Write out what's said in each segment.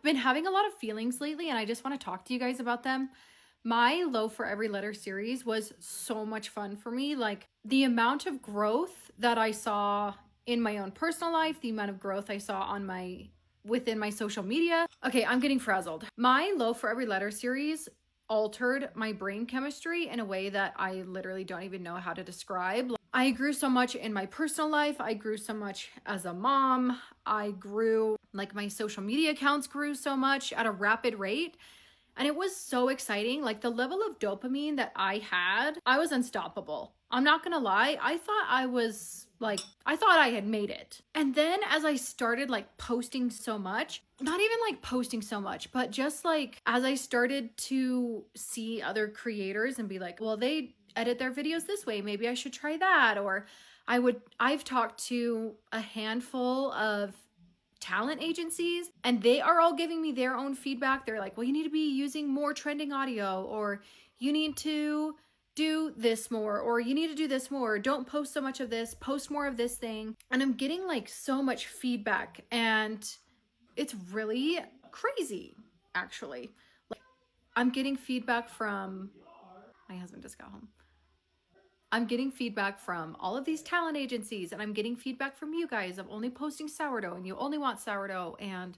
been having a lot of feelings lately and I just want to talk to you guys about them. My Low for Every Letter series was so much fun for me. Like the amount of growth that I saw in my own personal life, the amount of growth I saw on within my social media. Okay, I'm getting frazzled. My Low for Every Letter series altered my brain chemistry in a way that I literally don't even know how to describe. I grew so much in my personal life. I grew so much as a mom. I grew, like, my social media accounts grew so much at a rapid rate. And it was so exciting. Like, the level of dopamine that I had, I was unstoppable. I'm not gonna lie. I thought I had made it. And then as I started like posting so much, not even like posting so much, but just like as I started to see other creators and be like, well, they edit their videos this way, maybe I should try that. Or I've talked to a handful of talent agencies and they are all giving me their own feedback. They're like, well, you need to be using more trending audio, or you need to do this more, or you need to do this more. Don't post so much of this, post more of this thing. And I'm getting like so much feedback and it's really crazy, actually. Like, I'm getting feedback from my husband just got home. I'm getting feedback from all of these talent agencies and I'm getting feedback from you guys of only posting sourdough and you only want sourdough. And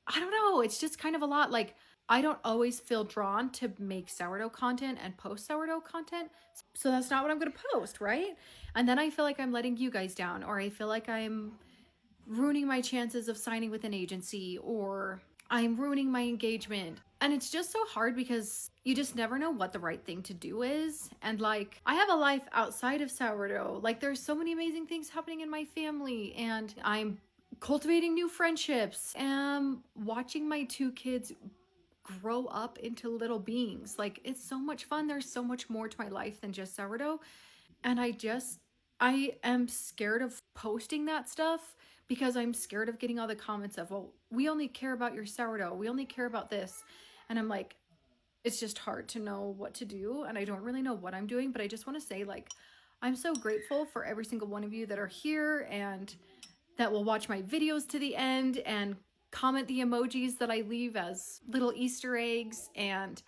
I don't know, it's just kind of a lot. Like, I don't always feel drawn to make sourdough content and post sourdough content. So that's not what I'm going to post, right? And then I feel like I'm letting you guys down, or I feel like I'm ruining my chances of signing with an agency, or I'm ruining my engagement. And it's just so hard because you just never know what the right thing to do is. And like, I have a life outside of sourdough. Like, there's so many amazing things happening in my family and I'm cultivating new friendships and watching my two kids grow up into little beings. Like, it's so much fun. There's so much more to my life than just sourdough. And I am scared of posting that stuff because I'm scared of getting all the comments of, well, we only care about your sourdough. We only care about this. And I'm like, it's just hard to know what to do. And I don't really know what I'm doing, but I just want to say, like, I'm so grateful for every single one of you that are here and that will watch my videos to the end and comment the emojis that I leave as little Easter eggs. And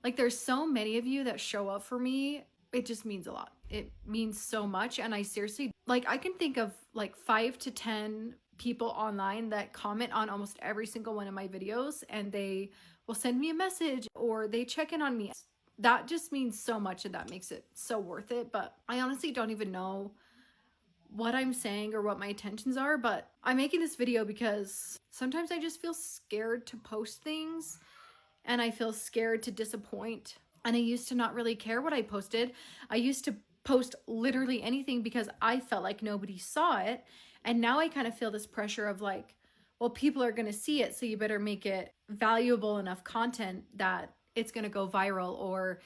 like, there's so many of you that show up for me. It just means a lot. It means so much. And I seriously, like, I can think of like 5 to 10 people online that comment on almost every single one of my videos, and they will send me a message or they check in on me. That just means so much and that makes it so worth it. But I honestly don't even know what I'm saying or what my intentions are, but I'm making this video because sometimes I just feel scared to post things and I feel scared to disappoint. And I used to not really care what I posted. I used to post literally anything because I felt like nobody saw it. And now I kind of feel this pressure of like, well, people are going to see it, so you better make it valuable enough content that it's going to go viral, or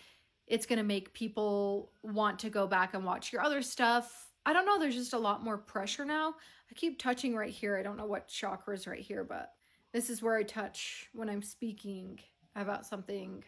it's going to make people want to go back and watch your other stuff. I don't know, there's just a lot more pressure now. I keep touching right here. I don't know what chakra is right here, but this is where I touch when I'm speaking about something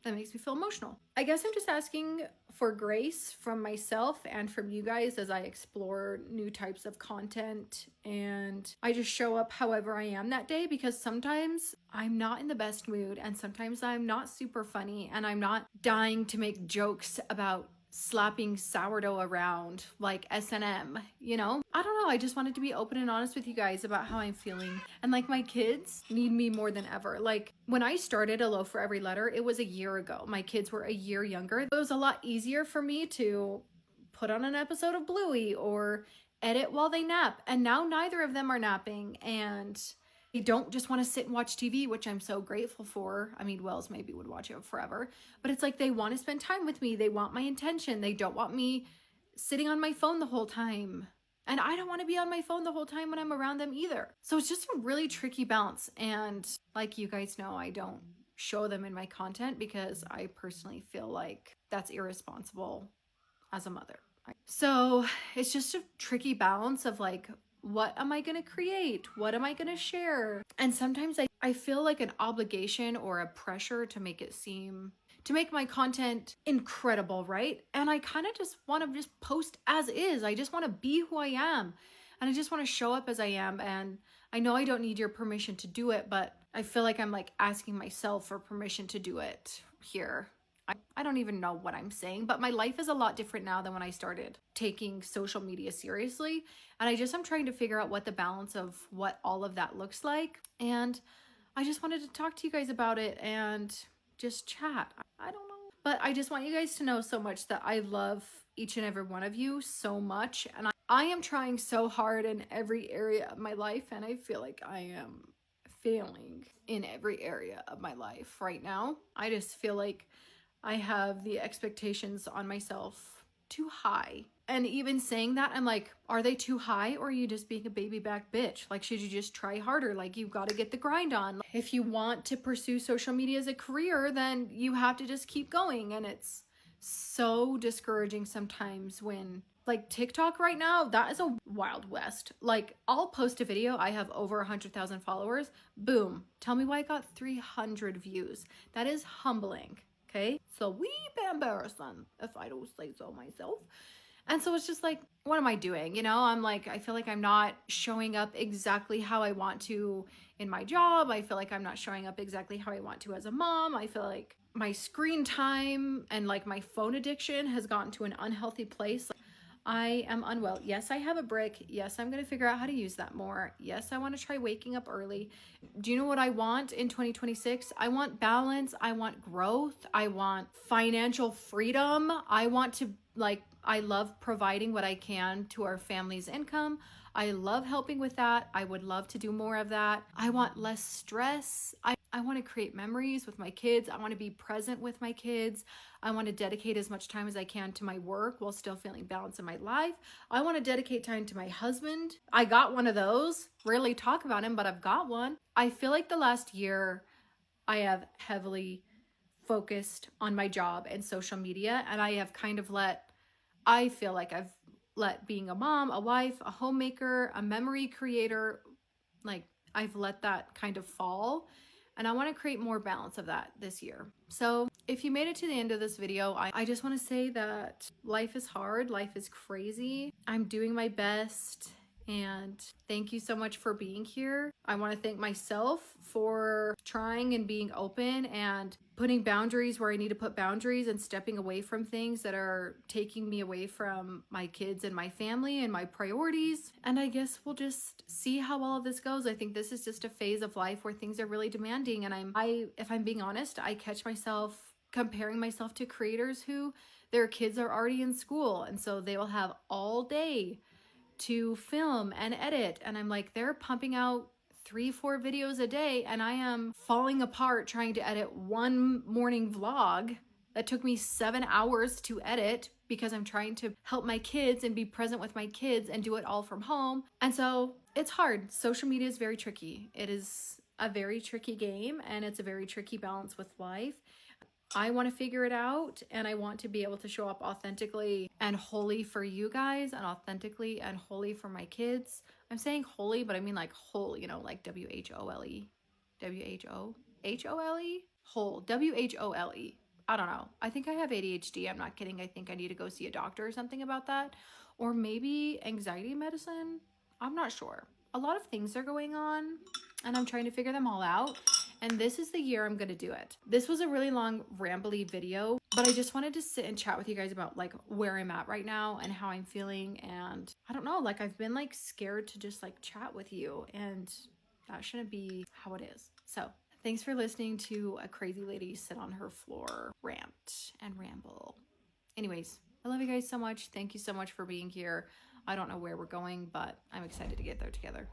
that makes me feel emotional. I guess I'm just asking for grace from myself and from you guys as I explore new types of content, and I just show up however I am that day, because sometimes I'm not in the best mood and sometimes I'm not super funny and I'm not dying to make jokes about slapping sourdough around like S&M, you know? I don't know, I just wanted to be open and honest with you guys about how I'm feeling. And like, my kids need me more than ever. Like, when I started A Low for Every Letter, it was a year ago. My kids were a year younger. It was a lot easier for me to put on an episode of Bluey or edit while they nap. And now neither of them are napping and they don't just want to sit and watch TV, which I'm so grateful for. I mean, Wells maybe would watch it forever, but it's like they want to spend time with me. They want my attention. They don't want me sitting on my phone the whole time. And I don't want to be on my phone the whole time when I'm around them either. So it's just a really tricky balance. And like you guys know, I don't show them in my content because I personally feel like that's irresponsible as a mother. So it's just a tricky balance of like, what am I going to create? What am I going to share? And sometimes I feel like an obligation or a pressure to make my content incredible, right? And I kind of just want to just post as is. I just want to be who I am. And I just want to show up as I am. And I know I don't need your permission to do it, but I feel like I'm like asking myself for permission to do it here. I don't even know what I'm saying, but my life is a lot different now than when I started taking social media seriously. And I'm trying to figure out what the balance of what all of that looks like. And I just wanted to talk to you guys about it and just chat. I don't know. But I just want you guys to know so much that I love each and every one of you so much. And I am trying so hard in every area of my life. And I feel like I am failing in every area of my life right now. I just feel like I have the expectations on myself too high. And even saying that, I'm like, are they too high, or are you just being a baby back bitch? Like, should you just try harder? Like, you've got to get the grind on. If you want to pursue social media as a career, then you have to just keep going. And it's so discouraging sometimes when, like, TikTok right now, that is a wild west. Like, I'll post a video, I have over 100,000 followers, boom, tell me why I got 300 views. That is humbling. Okay, so we embarrassing, if I don't say so myself. And so it's just like, what am I doing? You know, I'm like, I feel like I'm not showing up exactly how I want to in my job. I feel like I'm not showing up exactly how I want to as a mom. I feel like my screen time and like my phone addiction has gotten to an unhealthy place. I am unwell. Yes, I have a brick. Yes, I'm going to figure out how to use that more. Yes, I want to try waking up early. Do you know what I want in 2026? I want balance. I want growth. I want financial freedom. I want to, like, I love providing what I can to our family's income. I love helping with that. I would love to do more of that. I want less stress. I want to create memories with my kids. I want to be present with my kids. I want to dedicate as much time as I can to my work while still feeling balance in my life. I want to dedicate time to my husband. I got one of those. Rarely talk about him, but I've got one. I feel like the last year I have heavily focused on my job and social media, and I feel like I've let being a mom, a wife, a homemaker, a memory creator, like I've let that kind of fall. And I want to create more balance of that this year. So if you made it to the end of this video, I just want to say that life is hard. Life is crazy. I'm doing my best. And thank you so much for being here. I want to thank myself for trying and being open and putting boundaries where I need to put boundaries and stepping away from things that are taking me away from my kids and my family and my priorities. And I guess we'll just see how all of this goes. I think this is just a phase of life where things are really demanding. And if I'm being honest, I catch myself comparing myself to creators who their kids are already in school. And so they will have all day to film and edit, and I'm like, they're pumping out 3-4 videos a day, and I am falling apart trying to edit one morning vlog that took me 7 hours to edit because I'm trying to help my kids and be present with my kids and do it all from home. And so it's hard. Social media is very tricky. It is a very tricky game, and it's a very tricky balance with life. I want to figure it out, and I want to be able to show up authentically and wholly for you guys, and authentically and wholly for my kids. I'm saying wholly, but I mean like whole, you know, like W-H-O-L-E. W-H-O-H-O-L-E? Whole. W-H-O-L-E. I don't know. I think I have ADHD. I'm not kidding. I think I need to go see a doctor or something about that. Or maybe anxiety medicine. I'm not sure. A lot of things are going on, and I'm trying to figure them all out. And this is the year I'm going to do it. This was a really long rambly video, but I just wanted to sit and chat with you guys about like where I'm at right now and how I'm feeling. And I don't know, like I've been like scared to just like chat with you, and that shouldn't be how it is. So thanks for listening to a crazy lady sit on her floor, rant and ramble. Anyways, I love you guys so much. Thank you so much for being here. I don't know where we're going, but I'm excited to get there together.